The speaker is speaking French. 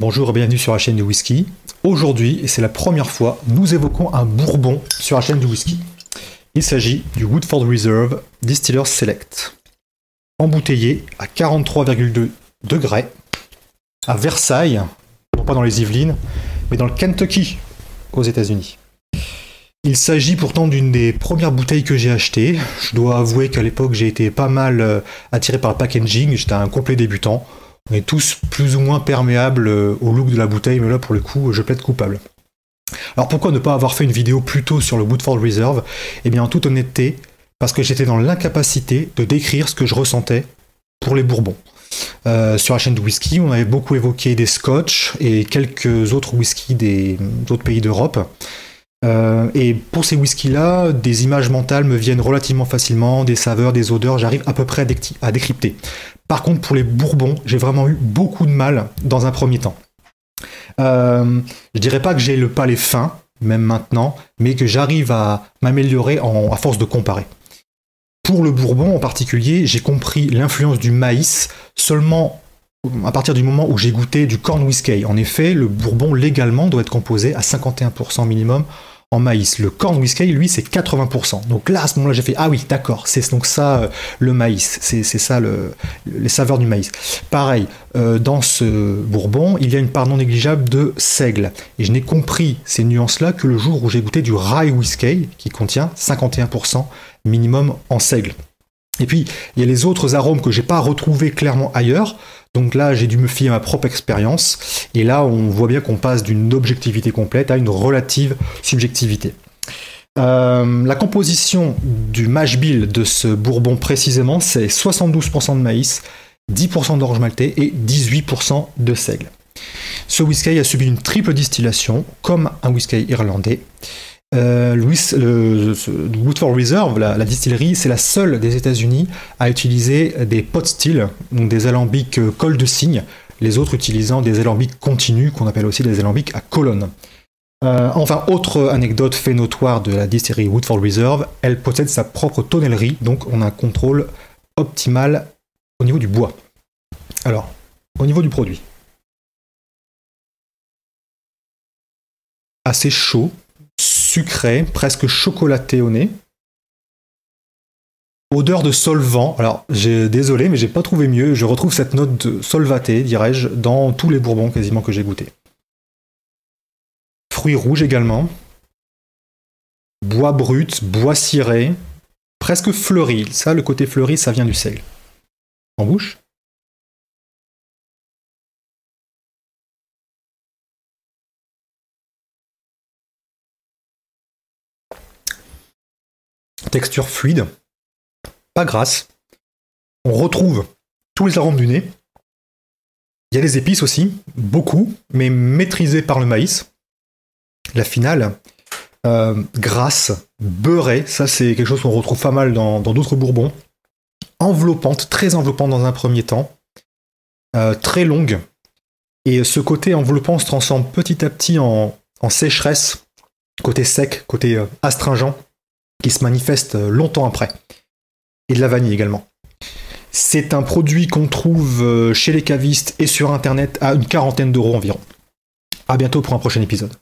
Bonjour et bienvenue sur la chaîne du whisky. Aujourd'hui, et c'est la première fois, nous évoquons un bourbon sur la chaîne du whisky. Il s'agit du Woodford Reserve Distillers Select. Embouteillé à 43,2 degrés à Versailles, non pas dans les Yvelines, mais dans le Kentucky, aux États-Unis. Il s'agit pourtant d'une des premières bouteilles que j'ai achetées. Je dois avouer qu'à l'époque, j'ai été pas mal attiré par le packaging. J'étais un complet débutant. On est tous plus ou moins perméables au look de la bouteille, mais là, pour le coup, je plaide coupable. Alors pourquoi ne pas avoir fait une vidéo plus tôt sur le Woodford Reserve? Eh bien, en toute honnêteté, parce que j'étais dans l'incapacité de décrire ce que je ressentais pour les bourbons. Sur la chaîne de whisky, on avait beaucoup évoqué des scotch et quelques autres whiskies des autres pays d'Europe. Et pour ces whiskies-là, des images mentales me viennent relativement facilement, des saveurs, des odeurs, j'arrive à peu près à décrypter. Par contre, pour les bourbons, j'ai vraiment eu beaucoup de mal dans un premier temps. Je dirais pas que j'ai le palais fin, même maintenant, mais que j'arrive à m'améliorer à force de comparer. Pour le bourbon en particulier, j'ai compris l'influence du maïs seulement à partir du moment où j'ai goûté du corn whisky. En effet, le bourbon légalement doit être composé à 51% minimum en maïs. Le corn whisky, lui, c'est 80%. Donc là, à ce moment-là, j'ai fait « Ah oui, d'accord, c'est donc ça le maïs, c'est ça les saveurs du maïs. » Pareil, dans ce bourbon, il y a une part non négligeable de seigle. Et je n'ai compris ces nuances-là que le jour où j'ai goûté du rye whisky, qui contient 51% minimum en seigle. Et puis, il y a les autres arômes que j'ai pas retrouvés clairement ailleurs. Donc là, j'ai dû me fier à ma propre expérience. Et là, on voit bien qu'on passe d'une objectivité complète à une relative subjectivité. La composition du mash bill de ce bourbon précisément, c'est 72% de maïs, 10% d'orge maltais et 18% de seigle. Ce whisky a subi une triple distillation, comme un whisky irlandais. Le Woodford Reserve, la distillerie, c'est la seule des États-Unis à utiliser des pot still, donc des alambics col de cygne, les autres utilisant des alambics continus, qu'on appelle aussi des alambics à colonne. Enfin, autre anecdote fait notoire de la distillerie Woodford Reserve, elle possède sa propre tonnellerie, donc on a un contrôle optimal au niveau du bois. Alors, au niveau du produit. Assez chaud, sucré, presque chocolaté au nez. Odeur de solvant. Alors, désolé, mais j'ai pas trouvé mieux. Je retrouve cette note de solvaté, dirais-je, dans tous les bourbons quasiment que j'ai goûté. Fruits rouges également. Bois brut, bois ciré, presque fleuri. Ça, le côté fleuri, ça vient du seigle. En bouche. Texture fluide, pas grasse. On retrouve tous les arômes du nez. Il y a des épices aussi, beaucoup, mais maîtrisées par le maïs. La finale, grasse, beurrée, ça c'est quelque chose qu'on retrouve pas mal dans d'autres bourbons. Enveloppante, très enveloppante dans un premier temps. Très longue. Et ce côté enveloppant se transforme petit à petit en sécheresse, côté sec, côté astringent, qui se manifeste longtemps après. Et de la vanille également. C'est un produit qu'on trouve chez les cavistes et sur internet à une quarantaine d'euros environ. A bientôt pour un prochain épisode.